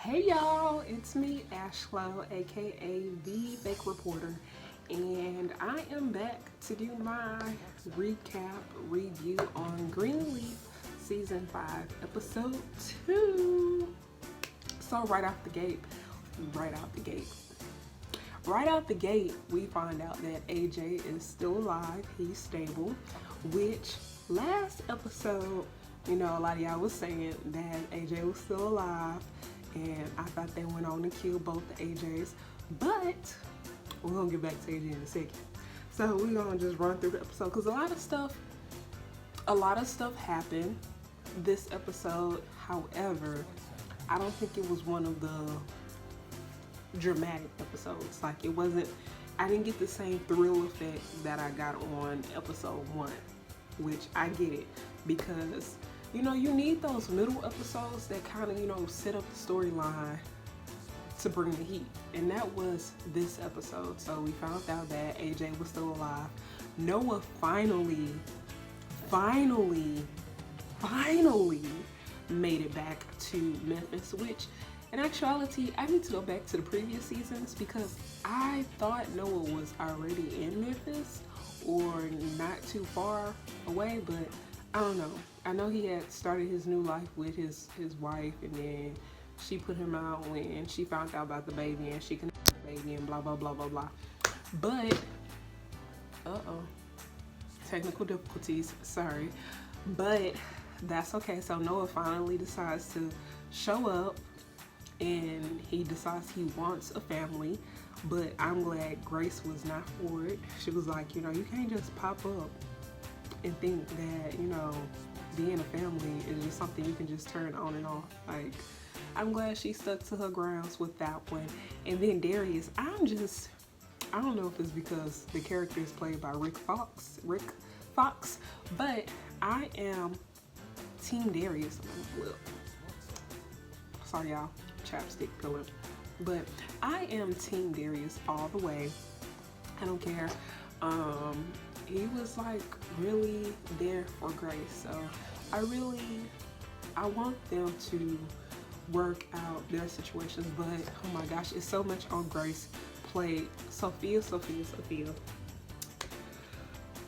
Hey y'all, it's me, Ash-Lo, aka the Fake Reporter, and I am back to do my recap review on Greenleaf Season 5, Episode 2. So right out the gate, we find out that AJ is still alive, he's stable, which last episode, a lot of y'all was saying that AJ was still alive, and I thought they went on to kill both the AJs, but we're gonna get back to AJ in a second. So we're gonna just run through the episode because a lot of stuff happened this episode. However, I don't think it was one of the dramatic episodes. Like I didn't get the same thrill effect that I got on episode 1, which I get it because you need those middle episodes that kind of, set up the storyline to bring the heat. And that was this episode. So we found out that AJ was still alive. Noah finally made it back to Memphis, which in actuality, I need to go back to the previous seasons because I thought Noah was already in Memphis or not too far away, but I don't know. I know he had started his new life with his wife, and then she put him out when she found out about the baby, and she couldn't have the baby, and blah blah blah blah blah. But technical difficulties. Sorry, but that's okay. So Noah finally decides to show up, and he decides he wants a family. But I'm glad Grace was not for it. She was like, you can't just pop up and think that, being a family is just something you can just turn on and off. Like, I'm glad she stuck to her grounds with that one. And then Darius, I don't know if it's because the character is played by Rick Fox, but I am Team Darius. Well, sorry y'all, chapstick pillar. But I am Team Darius all the way. I don't care. He was like really there for Grace, so I want them to work out their situations, but oh my gosh, it's so much on Grace played. Sophia.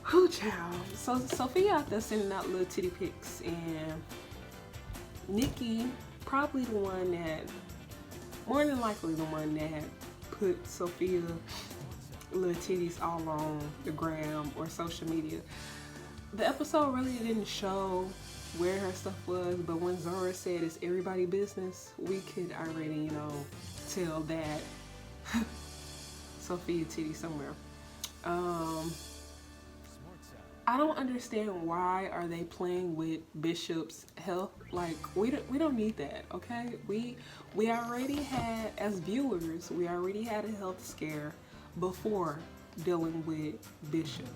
Who child? So Sophia out there sending out little titty pics, and Nikki probably more than likely the one that put Sophia little titties all on the gram or social media. The episode really didn't show where her stuff was, but when Zoros said it's everybody's business, we could already, tell that Sophia titty somewhere. I don't understand why are they playing with Bishop's health. Like, we don't need that, okay? We already had, as viewers, we already had a health scare before dealing with Bishop.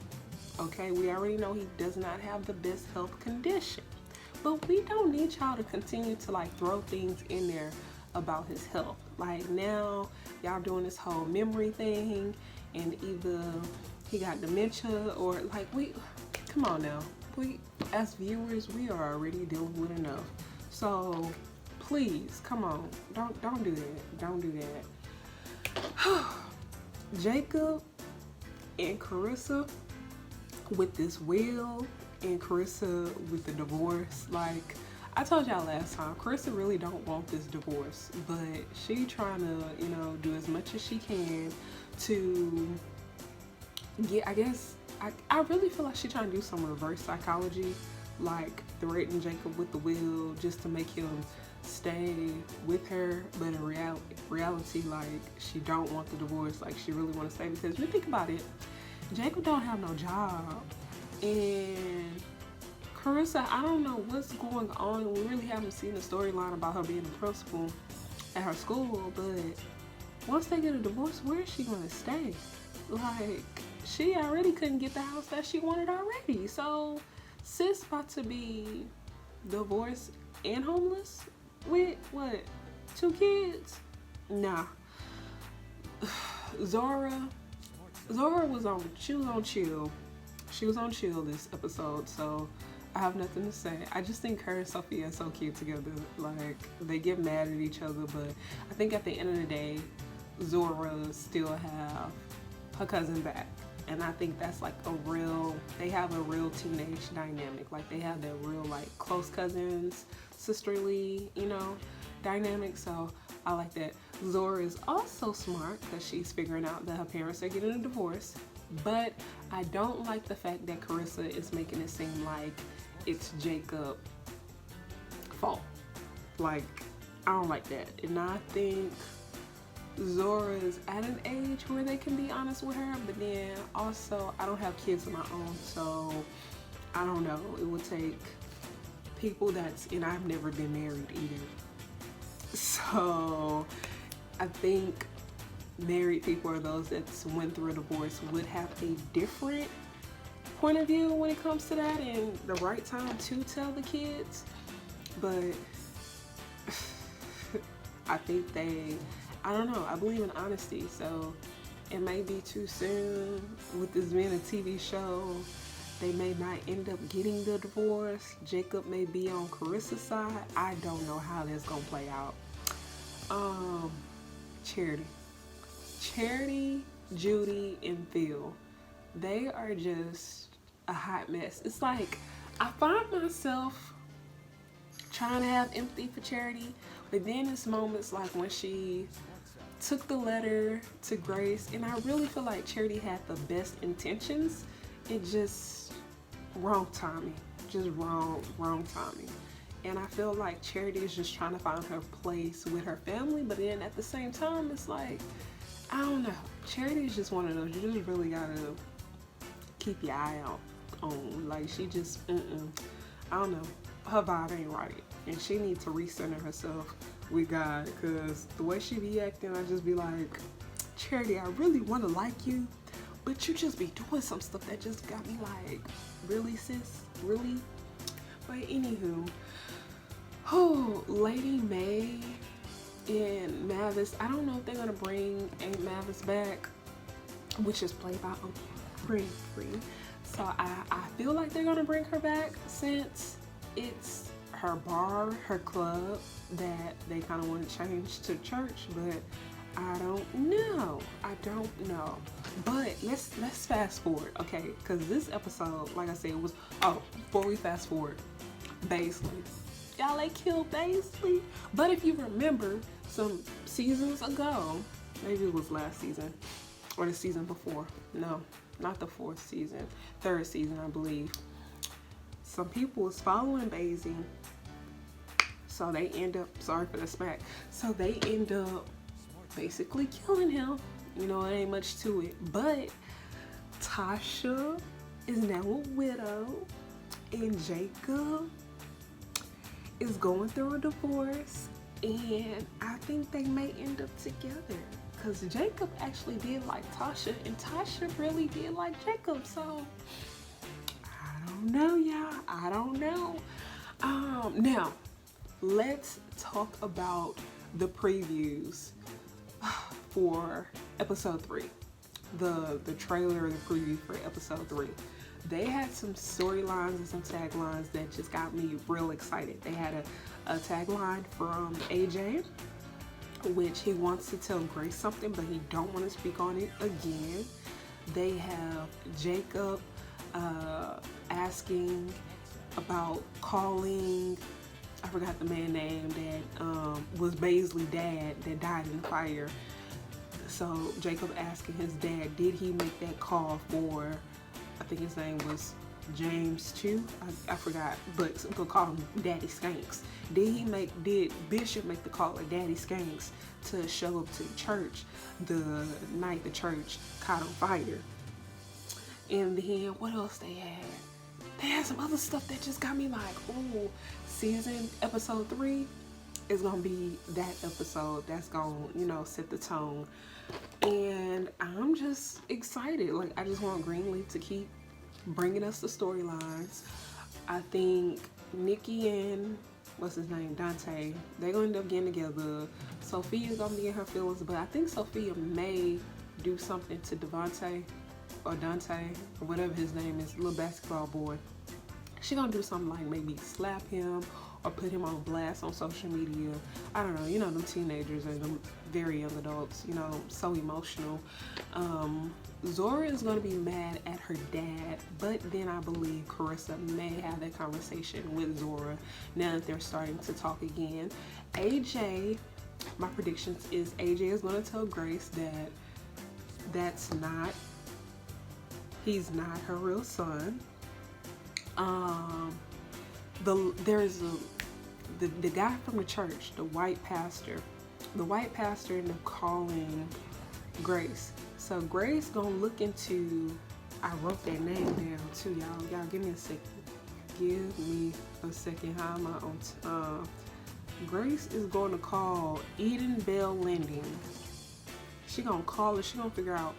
Okay, we already know he does not have the best health condition, but we don't need y'all to continue to throw things in there about his health. Like, now y'all doing this whole memory thing, and either he got dementia or come on now. We as viewers, we are already dealing with enough. So please, come on, don't do that. Jacob and Carissa with this will, and Carissa with the divorce. Like I told y'all last time, Carissa really don't want this divorce, but she trying to, do as much as she can to get, I really feel like she trying to do some reverse psychology, like threaten Jacob with the will just to make him stay with her, but in reality, she don't want the divorce. Like, she really want to stay, because you think about it, Jacob don't have no job, and Carissa, I don't know what's going on. We really haven't seen the storyline about her being a principal at her school, but once they get a divorce, where is she gonna stay? Like, she already couldn't get the house that she wanted already, so sis about to be divorced and homeless with what, 2 kids? Nah. Zora was on chill. She was on chill this episode, so I have nothing to say. I just think her and Sophia are so cute together. Like, they get mad at each other, but I think at the end of the day, Zoros still have her cousin back. And I think that's like they have a real teenage dynamic. Like, they have that real, like, close cousins, sisterly, dynamic. So I like that. Zora is also smart because she's figuring out that her parents are getting a divorce. But I don't like the fact that Carissa is making it seem like it's Jacob's fault. Like, I don't like that. And I think Zora is at an age where they can be honest with her, but then also I don't have kids of my own, so I don't know. It would take people and I've never been married either. So I think married people or those that went through a divorce would have a different point of view when it comes to that and the right time to tell the kids. But I think I don't know, I believe in honesty, so it may be too soon with this being a TV show. They may not end up getting the divorce. Jacob may be on Carissa's side. I don't know how that's gonna play out. Charity, Judy, and Phil, they are just a hot mess. It's like, I find myself trying to have empathy for Charity, but then it's moments like when she took the letter to Grace, and I really feel like Charity had the best intentions. It just wrong timing, just wrong timing. And I feel like Charity is just trying to find her place with her family, but then at the same time, it's like, I don't know. Charity is just one of those, you just really gotta keep your eye out on. Like, she just, I don't know. Her vibe ain't right. And she needs to recenter herself with God, because the way she be acting, I just be like, Charity, I really want to like you, but you just be doing some stuff that just got me like, really, sis? Really? But anywho, Lady Mae and Mavis, I don't know if they're gonna bring Aunt Mavis back, which is played by Greenleaf. So I feel like they're gonna bring her back since it's her bar, her club, that they kind of want to change to church, but I don't know. But let's fast forward, okay? Because this episode, like I said, was, before we fast forward, Baisley. Y'all, they killed Baisley. But if you remember, some seasons ago, maybe it was last season or the season before. No, not the fourth season, third season, I believe. Some people was following Baisley, so they end up, sorry for the smack, so they end up basically killing him. It ain't much to it. But Tasha is now a widow, and Jacob is going through a divorce, and I think they may end up together, because Jacob actually did like Tasha, and Tasha really did like Jacob. So I don't know, y'all. I don't know. Now let's talk about the previews for episode 3. The trailer, the preview for episode 3. They had some storylines and some taglines that just got me real excited. They had a tagline from AJ, which he wants to tell Grace something, but he don't want to speak on it again. They have Jacob asking about calling, I forgot the man's name that was Baisley's dad that died in the fire. So Jacob asking his dad, did he make that call for, I think his name was James too, I forgot, but we'll call him Daddy Skanks. Did Bishop make the call at Daddy Skanks to show up to the church the night the church caught on fire? And then what else they had? They had some other stuff that just got me like, oh, episode 3 is gonna be that episode that's gonna, set the tone. And I'm just excited. Like, I just want Greenleaf to keep bringing us the storylines. I think Nikki and what's his name, Dante, they're gonna end up getting together. Sophia's gonna be in her feelings, but I think Sophia may do something to Devontae or Dante or whatever his name is, little basketball boy. She gonna do something like maybe slap him or put him on blast on social media. I don't know, you know, them teenagers and them very young adults, you know, so emotional. Zora is gonna be mad at her dad, but then I believe Carissa may have that conversation with Zora now that they're starting to talk again. AJ, my predictions is AJ is gonna tell Grace that he's not her real son. The guy from the church, the white pastor ended up calling Grace. So Grace gonna look into, I wrote that name down too, y'all. Y'all give me a second. Give me a second. How am I on Grace is going to call Eden Bell Lending. She gonna call her, she gonna figure out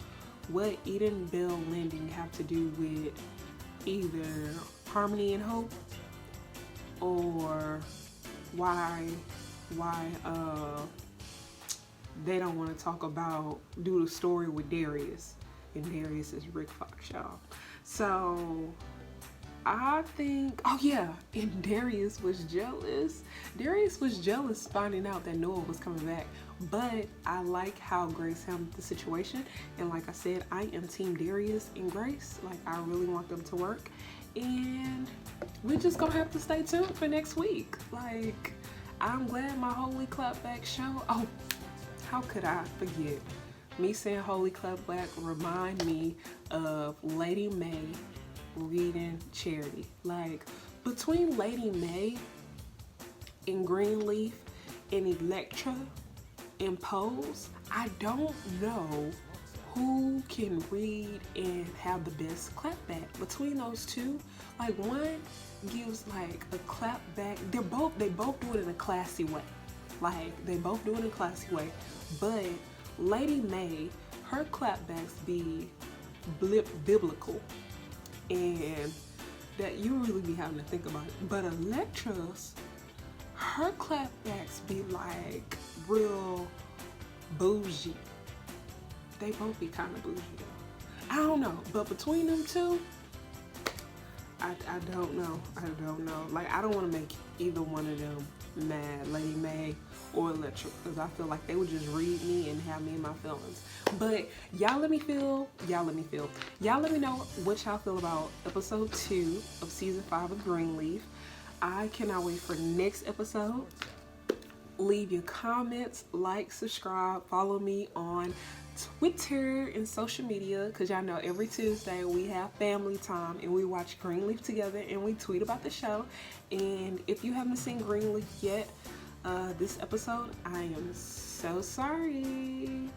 what Eden Bell Lending have to do with either Harmony and Hope, or why they don't want to talk about, do the story with Darius, and Darius is Rick Fox, y'all. So I think, oh yeah, and Darius was jealous. Darius was jealous finding out that Noah was coming back, but I like how Grace handled the situation. And like I said, I am team Darius and Grace. Like, I really want them to work, and we're just gonna have to stay tuned for next week. Like, I'm glad my Holy Clapback show, oh, how could I forget? Me saying Holy Clapback remind me of Lady Mae reading Charity. Like, between Lady Mae and Greenleaf and Electra and Pose, I don't know who can read and have the best clapback. Between those two, like, one gives like a clapback. They both do it in a classy way. Like, they both do it in a classy way. But Lady Mae, her clapbacks be biblical, and that you really be having to think about it. But Electra's, her clapbacks be like real bougie. They both be kind of bougie though. I don't know, but between them two, I don't know. Like, I don't want to make either one of them mad, Lady Mae or Electra, because I feel like they would just read me and have me in my feelings. But y'all let me know what y'all feel about episode 2 of season 5 of Greenleaf. I cannot wait for next episode. Leave your comments, like, subscribe, follow me on Twitter and social media, because y'all know every Tuesday we have family time and we watch Greenleaf together and we tweet about the show. And if you haven't seen Greenleaf yet, this episode, I am so sorry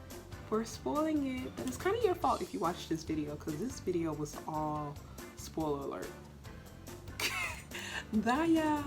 for spoiling it, but it's kind of your fault if you watch this video, because this video was all spoiler alert. Bye y'all.